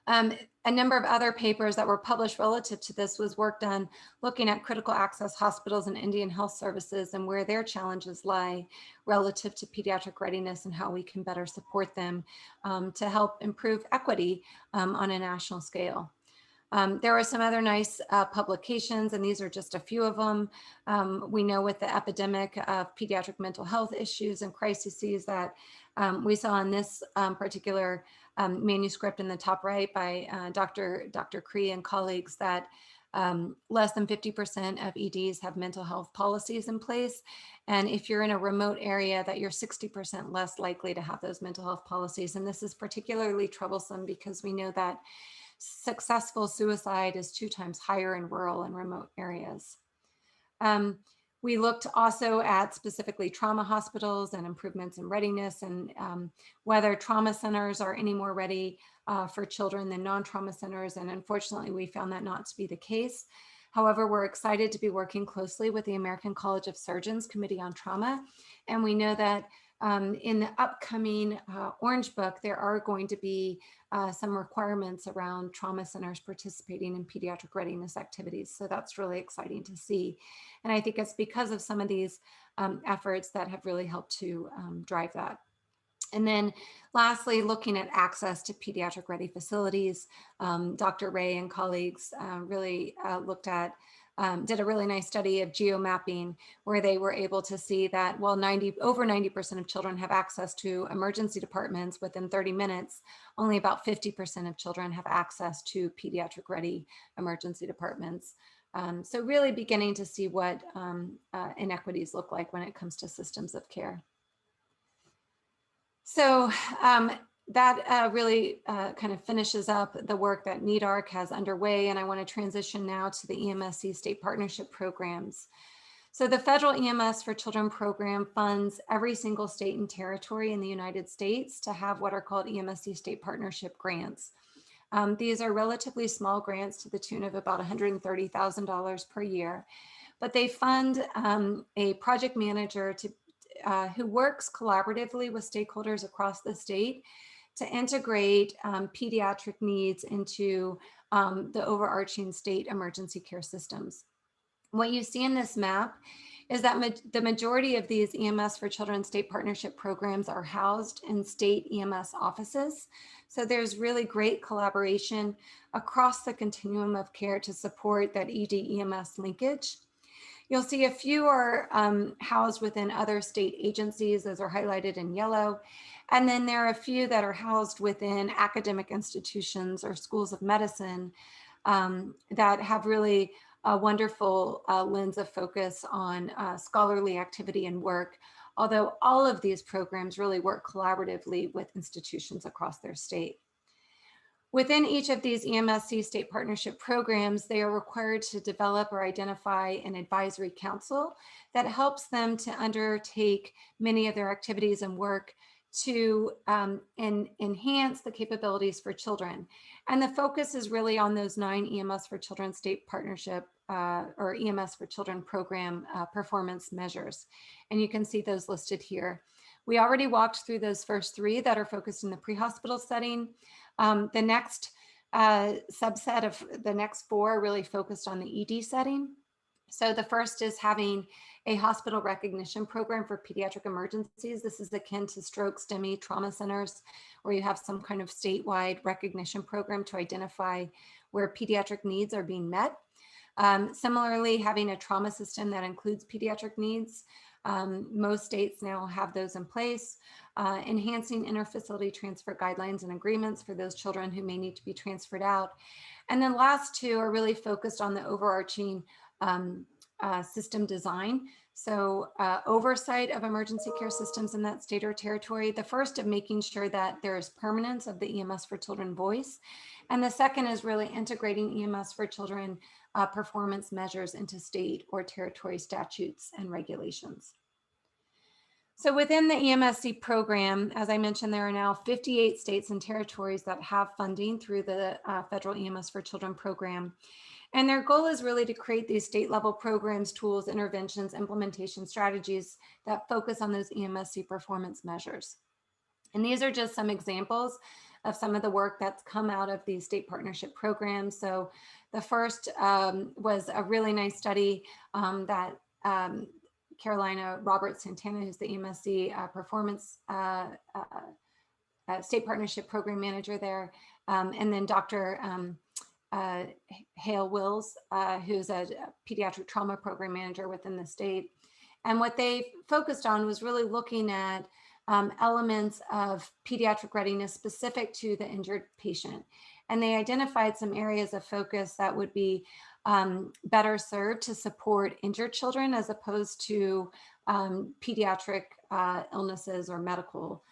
A number of other papers that were published relative to this was work done looking at critical access hospitals and Indian health services and where their challenges lie relative to pediatric readiness and how we can better support them to help improve equity on a national scale. There are some other nice publications, and these are just a few of them. We know with the epidemic of pediatric mental health issues and crises that we saw in this particular manuscript in the top right by Dr. Cree and colleagues that less than 50% of EDs have mental health policies in place. And if you're in a remote area, that you're 60% less likely to have those mental health policies. And this is particularly troublesome because we know that successful suicide is 2 times higher in rural and remote areas. We looked also at specifically trauma hospitals and improvements in readiness and whether trauma centers are any more ready for children than non-trauma centers. And unfortunately, we found that not to be the case. However, we're excited to be working closely with the American College of Surgeons Committee on Trauma. And we know that in the upcoming Orange Book, there are going to be some requirements around trauma centers participating in pediatric readiness activities. So that's really exciting to see. And I think it's because of some of these efforts that have really helped to drive that. And then lastly, looking at access to pediatric ready facilities, Dr. Ray and colleagues really looked at did a really nice study of geomapping where they were able to see that while over 90% of children have access to emergency departments within 30 minutes, only about 50% of children have access to pediatric ready emergency departments. So really beginning to see what inequities look like when it comes to systems of care. So that really kind of finishes up the work that NEDARC has underway, and I want to transition now to the Emsc state partnership programs. So the federal EMS for Children program funds every single state and territory in the United States to have what are called Emsc state partnership grants. These are relatively small grants to the tune of about $130,000 per year, but they fund a project manager who works collaboratively with stakeholders across the state to integrate pediatric needs into the overarching state emergency care systems. What you see in this map is that the majority of these EMS for Children state partnership programs are housed in state EMS offices. So there's really great collaboration across the continuum of care to support that ED-EMS linkage. You'll see a few are housed within other state agencies. Those are highlighted in yellow. And then there are a few that are housed within academic institutions or schools of medicine that have really a wonderful lens of focus on scholarly activity and work, although all of these programs really work collaboratively with institutions across their state. Within each of these EMSC state partnership programs, they are required to develop or identify an advisory council that helps them to undertake many of their activities and work to enhance the capabilities for children. And the focus is really on those 9 EMS for Children state partnership or EMS for Children program performance measures. And you can see those listed here. We already walked through those first 3 that are focused in the pre-hospital setting. The next subset of the next 4 are really focused on the ED setting. So the first is having a hospital recognition program for pediatric emergencies. This is akin to stroke, STEMI, trauma centers, where you have some kind of statewide recognition program to identify where pediatric needs are being met. Similarly, having a trauma system that includes pediatric needs. Most states now have those in place. Enhancing interfacility transfer guidelines and agreements for those children who may need to be transferred out. And then last 2 are really focused on the overarching system design. So oversight of emergency care systems in that state or territory. The first of making sure that there is permanence of the EMS for Children voice. And the second is really integrating EMS for Children performance measures into state or territory statutes and regulations. So within the EMSC program, as I mentioned, there are now 58 states and territories that have funding through the federal EMS for Children program. And their goal is really to create these state level programs, tools, interventions, implementation strategies that focus on those EMSC performance measures. And these are just some examples of some of the work that's come out of these state partnership programs. So the first was a really nice study that Carolina Robert Santana, who's the Emsc performance state partnership program manager there, and then Dr. Hale Wills, who's a pediatric trauma program manager within the state. And what they focused on was really looking at elements of pediatric readiness specific to the injured patient. And they identified some areas of focus that would be better served to support injured children as opposed to pediatric illnesses or medical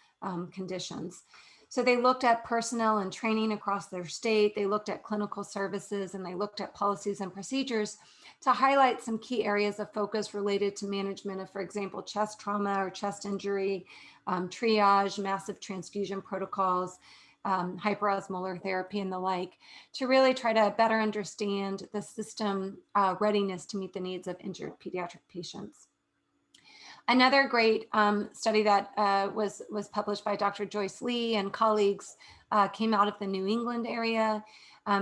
conditions. So they looked at personnel and training across their state, they looked at clinical services, and they looked at policies and procedures to highlight some key areas of focus related to management of, for example, chest trauma or chest injury, triage, massive transfusion protocols, hyperosmolar therapy, and the like, to really try to better understand the system readiness to meet the needs of injured pediatric patients. Another great study that was published by Dr. Joyce Lee and colleagues came out of the New England area.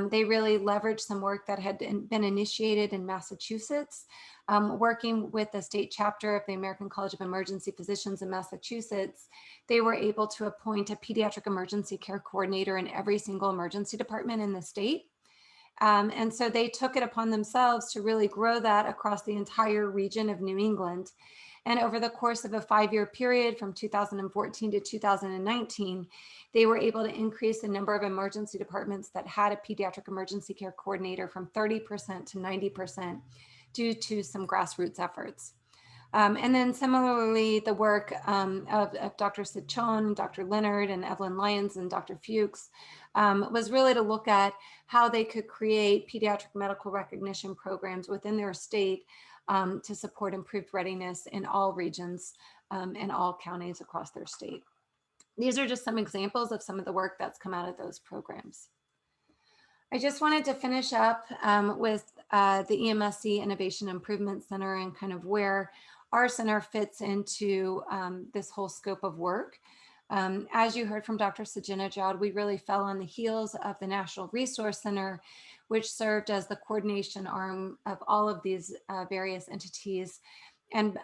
They really leveraged some work that had been initiated in Massachusetts, working with the state chapter of the American College of Emergency Physicians in Massachusetts. They were able to appoint a pediatric emergency care coordinator in every single emergency department in the state. And so they took it upon themselves to really grow that across the entire region of New England. And over the course of a 5-year period from 2014 to 2019, they were able to increase the number of emergency departments that had a pediatric emergency care coordinator from 30% to 90% due to some grassroots efforts. And then similarly, the work of Dr. Sid Chon, Dr. Leonard, and Evelyn Lyons, and Dr. Fuchs was really to look at how they could create pediatric medical recognition programs within their state to support improved readiness in all regions and all counties across their state. These are just some examples of some of the work that's come out of those programs. I just wanted to finish up with the Emsc Innovation Improvement Center and kind of where our center fits into this whole scope of work. As you heard from Dr. Saidinejad, we really fell on the heels of the National Resource Center, which served as the coordination arm of all of these various entities. And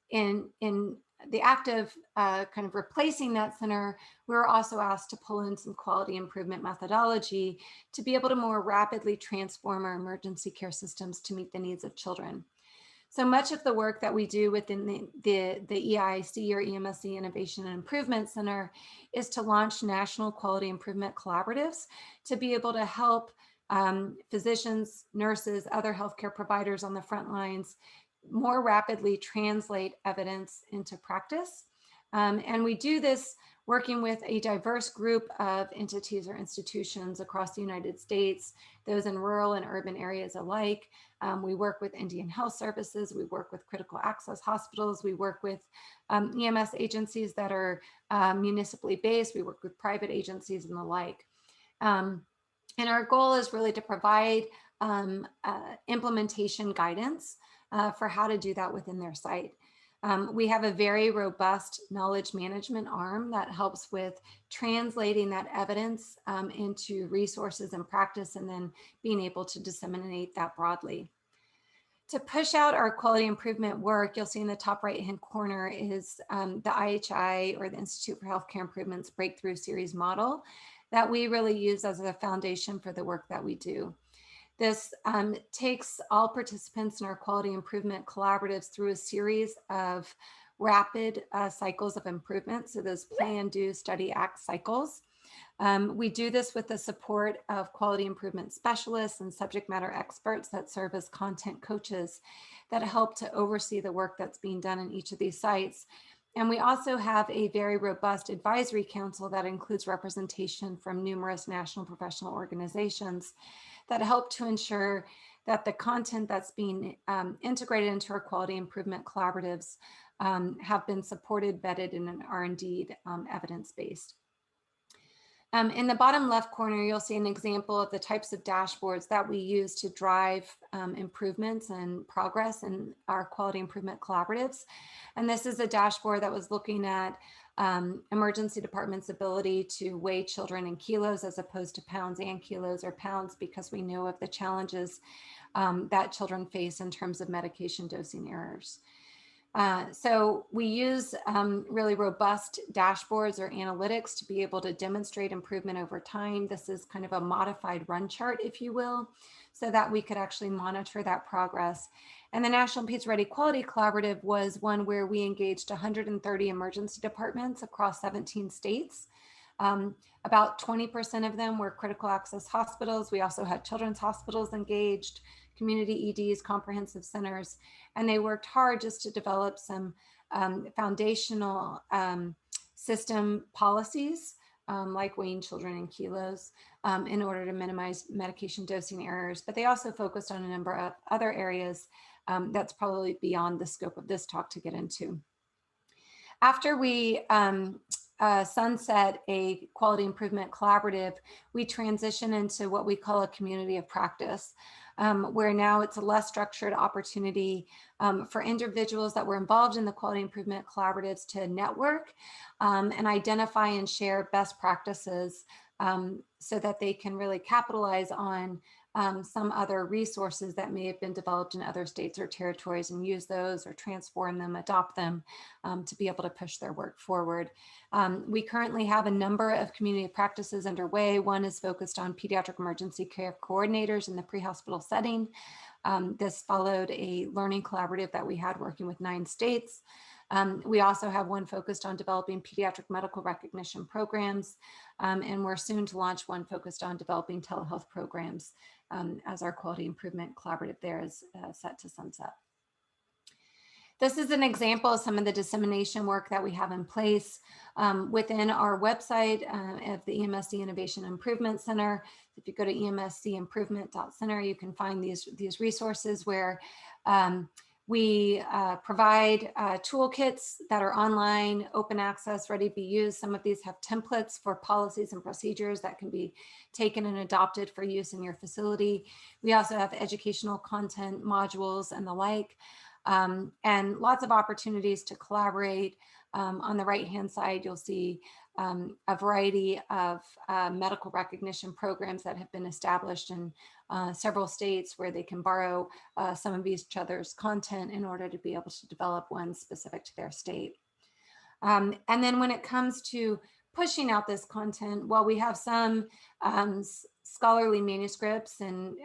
in the act of kind of replacing that center, we were also asked to pull in some quality improvement methodology to be able to more rapidly transform our emergency care systems to meet the needs of children. So much of the work that we do within the EIC or Emsc Innovation and Improvement Center is to launch national quality improvement collaboratives to be able to help physicians, nurses, other healthcare providers on the front lines more rapidly translate evidence into practice. And we do this working with a diverse group of entities or institutions across the United States, those in rural and urban areas alike. We work with Indian Health Services, we work with critical access hospitals, we work with EMS agencies that are municipally based, we work with private agencies and the like. And our goal is really to provide implementation guidance for how to do that within their site. We have a very robust knowledge management arm that helps with translating that evidence into resources and practice, and then being able to disseminate that broadly. To push out our quality improvement work, you'll see in the top right-hand corner is the IHI, or the Institute for Healthcare Improvement's Breakthrough Series model that we really use as a foundation for the work that we do. This takes all participants in our quality improvement collaboratives through a series of rapid cycles of improvement. So those plan, do, study, act cycles. We do this with the support of quality improvement specialists and subject matter experts that serve as content coaches that help to oversee the work that's being done in each of these sites. And we also have a very robust advisory council that includes representation from numerous national professional organizations that help to ensure that the content that's being integrated into our quality improvement collaboratives have been supported, vetted, and are indeed evidence-based. In the bottom left corner, you'll see an example of the types of dashboards that we use to drive improvements and progress in our quality improvement collaboratives. And this is a dashboard that was looking at emergency department's ability to weigh children in kilos as opposed to pounds and kilos or pounds, because we know of the challenges that children face in terms of medication dosing errors. So we use really robust dashboards or analytics to be able to demonstrate improvement over time. This is kind of a modified run chart, if you will, so that we could actually monitor that progress. And the National PEDS Ready Quality Collaborative was one where we engaged 130 emergency departments across 17 states. About 20% of them were critical access hospitals. We also had children's hospitals engaged, community EDs, comprehensive centers, and they worked hard just to develop some foundational system policies like weighing children in kilos in order to minimize medication dosing errors. But they also focused on a number of other areas that's probably beyond the scope of this talk to get into. After we sunset a quality improvement collaborative, we transition into what we call a community of practice, where now it's a less structured opportunity for individuals that were involved in the quality improvement collaboratives to network and identify and share best practices so that they can really capitalize on some other resources that may have been developed in other states or territories and use those or transform them, adopt them to be able to push their work forward. We currently have a number of community practices underway. One is focused on pediatric emergency care coordinators in the pre-hospital setting. This followed a learning collaborative that we had working with 9 states. We also have one focused on developing pediatric medical recognition programs, and we're soon to launch one focused on developing telehealth programs as our quality improvement collaborative there is set to sunset. This is an example of some of the dissemination work that we have in place within our website of the Emsc Innovation Improvement Center. If you go to emscimprovement.center, you can find these resources where we provide toolkits that are online, open access, ready to be used. Some of these have templates for policies and procedures that can be taken and adopted for use in your facility. We also have educational content, modules, and the like, and lots of opportunities to collaborate. On the right-hand side, you'll see a variety of medical recognition programs that have been established in several states where they can borrow some of each other's content in order to be able to develop one specific to their state. And then when it comes to pushing out this content, while we have some scholarly manuscripts and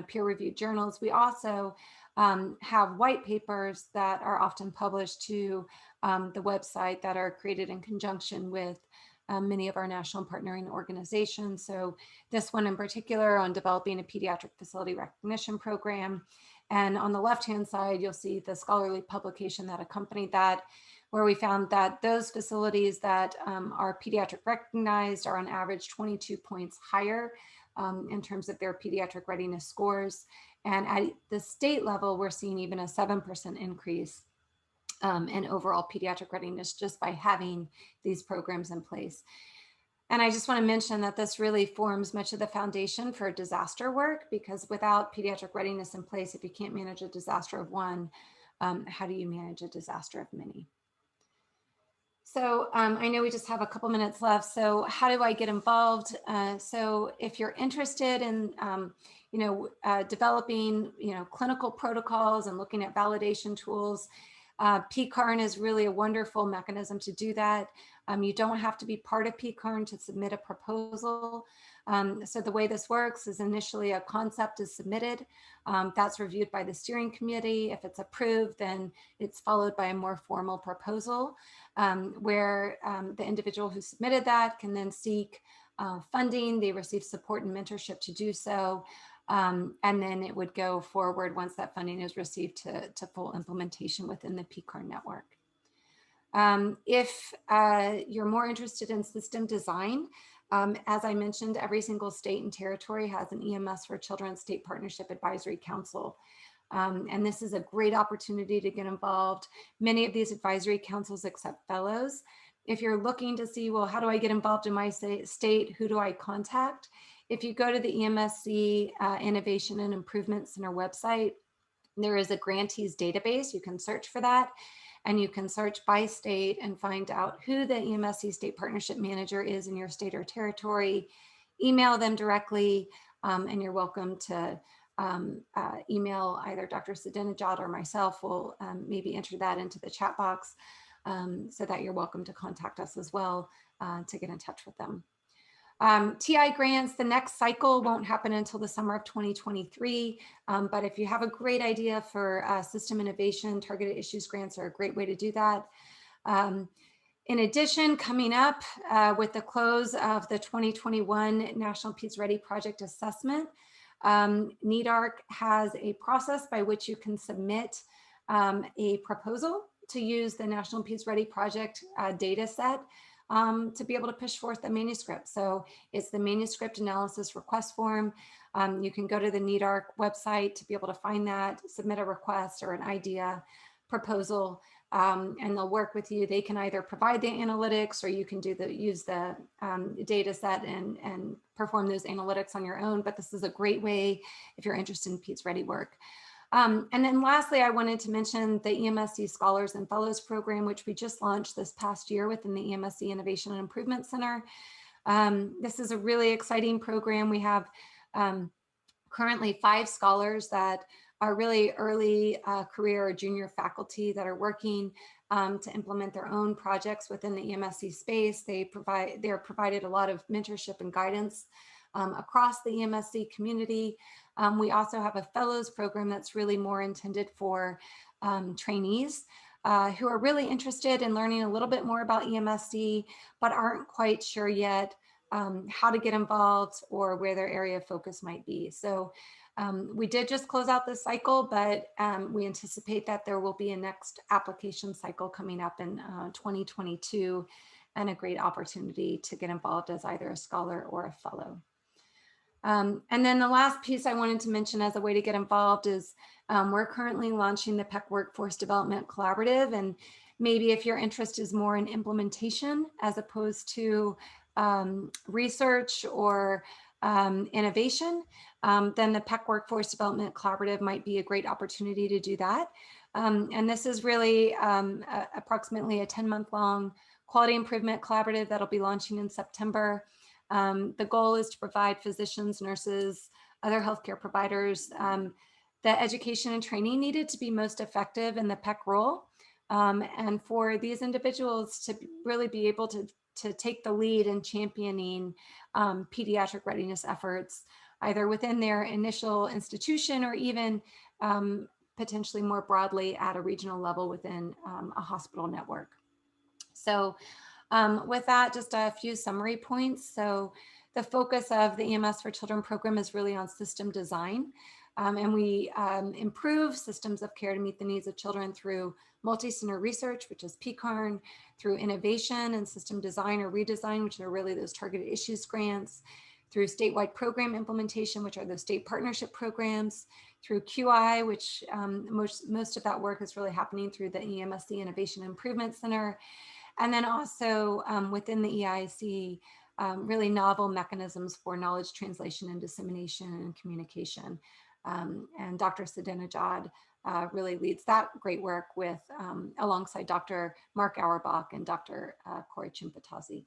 peer-reviewed journals, we also have white papers that are often published to the website that are created in conjunction with many of our national partnering organizations. So this one in particular on developing a pediatric facility recognition program. And on the left-hand side, you'll see the scholarly publication that accompanied that, where we found that those facilities that are pediatric recognized are on average 22 points higher in terms of their pediatric readiness scores. And at the state level, we're seeing even a 7% increase in overall pediatric readiness just by having these programs in place. And I just want to mention that this really forms much of the foundation for disaster work, because without pediatric readiness in place, if you can't manage a disaster of one, how do you manage a disaster of many? So I know we just have a couple minutes left. So how do I get involved? So if you're interested in developing clinical protocols and looking at validation tools, Picard is really a wonderful mechanism to do that. You don't have to be part of Picard to submit a proposal. So the way this works is initially a concept is submitted. That's reviewed by the steering committee. If it's approved, then it's followed by a more formal proposal where the individual who submitted that can then seek funding. They receive support and mentorship to do so. And then it would go forward once that funding is received to full implementation within the Picard network. If you're more interested in system design, as I mentioned, every single state and territory has an EMS for Children State Partnership Advisory Council. And this is a great opportunity to get involved. Many of these advisory councils accept fellows. If you're looking to see, well, how do I get involved in my state? Who do I contact? If you go to the Emsc Innovation and Improvement Center website, there is a grantees database. You can search for that. and you can search by state and find out who the EMSC state partnership manager is in your state or territory. Email them directly, and you're welcome to email either Dr. Saidinejad or myself. We'll maybe enter that into the chat box, so that you're welcome to contact us as well to get in touch with them. TI grants, the next cycle won't happen until the summer of 2023. But if you have a great idea for system innovation, targeted issues grants are a great way to do that. In addition, coming up with the close of the 2021 National PEDS Ready Project Assessment, NEDARC has a process by which you can submit a proposal to use the National PEDS Ready Project data set to be able to push forth the manuscript. So it's the manuscript analysis request form. You can go to the NEDARC website to be able to find that, submit a request or an idea proposal, and they'll work with you. They can either provide the analytics, or you can use the data set and perform those analytics on your own. But this is a great way if you're interested in PEDS Ready work. And then lastly, I wanted to mention the EMSC Scholars and Fellows Program, which we just launched this past year within the EMSC Innovation and Improvement Center. This is a really exciting program. We have currently 5 scholars that are really early career or junior faculty that are working to implement their own projects within the EMSC space. They're provided a lot of mentorship and guidance across the EMSC community. We also have a fellows program that's really more intended for trainees who are really interested in learning a little bit more about EMSC, but aren't quite sure yet how to get involved or where their area of focus might be. So we did just close out this cycle, but we anticipate that there will be a next application cycle coming up in 2022, and a great opportunity to get involved as either a scholar or a fellow. And then the last piece I wanted to mention as a way to get involved is we're currently launching the PEC Workforce Development Collaborative. And maybe if your interest is more in implementation as opposed to research or innovation, then the PEC Workforce Development Collaborative might be a great opportunity to do that. And this is really approximately a 10-month-long quality improvement collaborative that'll be launching in September. The goal is to provide physicians, nurses, other healthcare providers the education and training needed to be most effective in the PEC role, and for these individuals to really be able to take the lead in championing pediatric readiness efforts, either within their initial institution or even potentially more broadly at a regional level within a hospital network. So with that, just a few summary points. So the focus of the EMS for Children program is really on system design. And we improve systems of care to meet the needs of children through multi-center research, which is Picard, through innovation and system design or redesign, which are really those targeted issues grants, through statewide program implementation, which are the state partnership programs, through QI, which most of that work is really happening through the EMSC Innovation Improvement Center. And then also within the EIC, really novel mechanisms for knowledge translation and dissemination and communication. And Dr. Saidinejad really leads that great work with alongside Dr. Mark Auerbach and Dr. Corey Chimpatazi.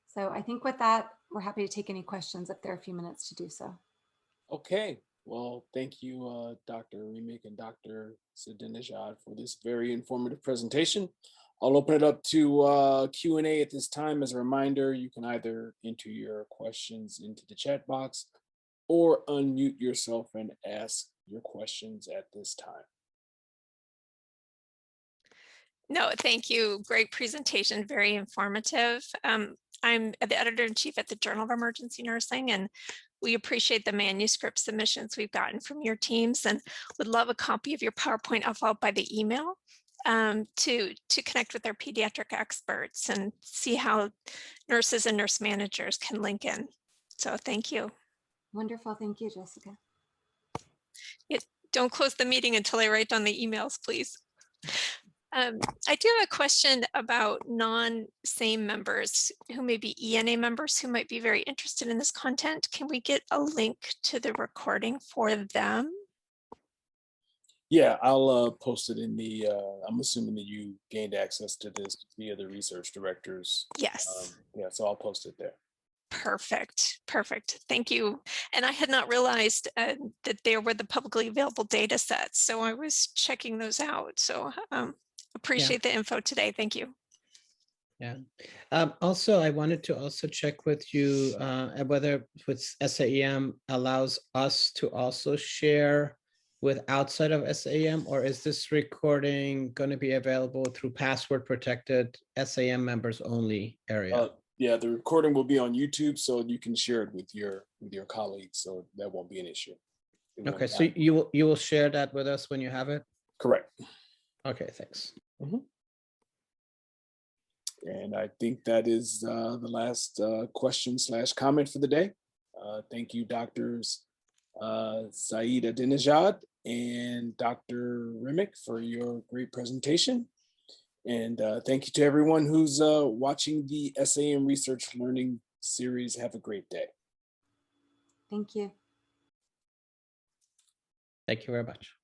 So I think with that, we're happy to take any questions if there are a few minutes to do so. Okay, well, thank you, Dr. Remick and Dr. Saidinejad for this very informative presentation. I'll open it up to Q&A at this time. As a reminder, you can either enter your questions into the chat box or unmute yourself and ask your questions at this time. No, thank you. Great presentation, very informative. I'm the editor-in-chief at the Journal of Emergency Nursing, and we appreciate the manuscript submissions we've gotten from your teams and would love a copy of your PowerPoint followed by the email to connect with our pediatric experts and see how nurses and nurse managers can link in. So thank you. Wonderful. Thank you, Jessica. Don't close the meeting until I write down the emails, please. I do have a question about non-SAME members who may be ENA members who might be very interested in this content. Can we get a link to the recording for them? Yeah, I'll post it in the, I'm assuming that you gained access to this via the research directors. Yes. Yeah, so I'll post it there. Perfect. Perfect. Thank you. And I had not realized that there were the publicly available data sets. So I was checking those out. So appreciate the info today. Thank you. Yeah. Also, I wanted to also check with you whether with SAEM allows us to also share with outside of SAEM, or is this recording going to be available through password protected SAEM members only area? Yeah, the recording will be on YouTube, so you can share it with your colleagues, so that won't be an issue. Okay, so you will share that with us when you have it? Correct. Okay, thanks. And I think that is the last question / comment for the day. Thank you, Doctors Saidinejad and Dr. Remick, for your great presentation. And thank you to everyone who's watching the SAM Research Learning Series. Have a great day. Thank you. Thank you very much.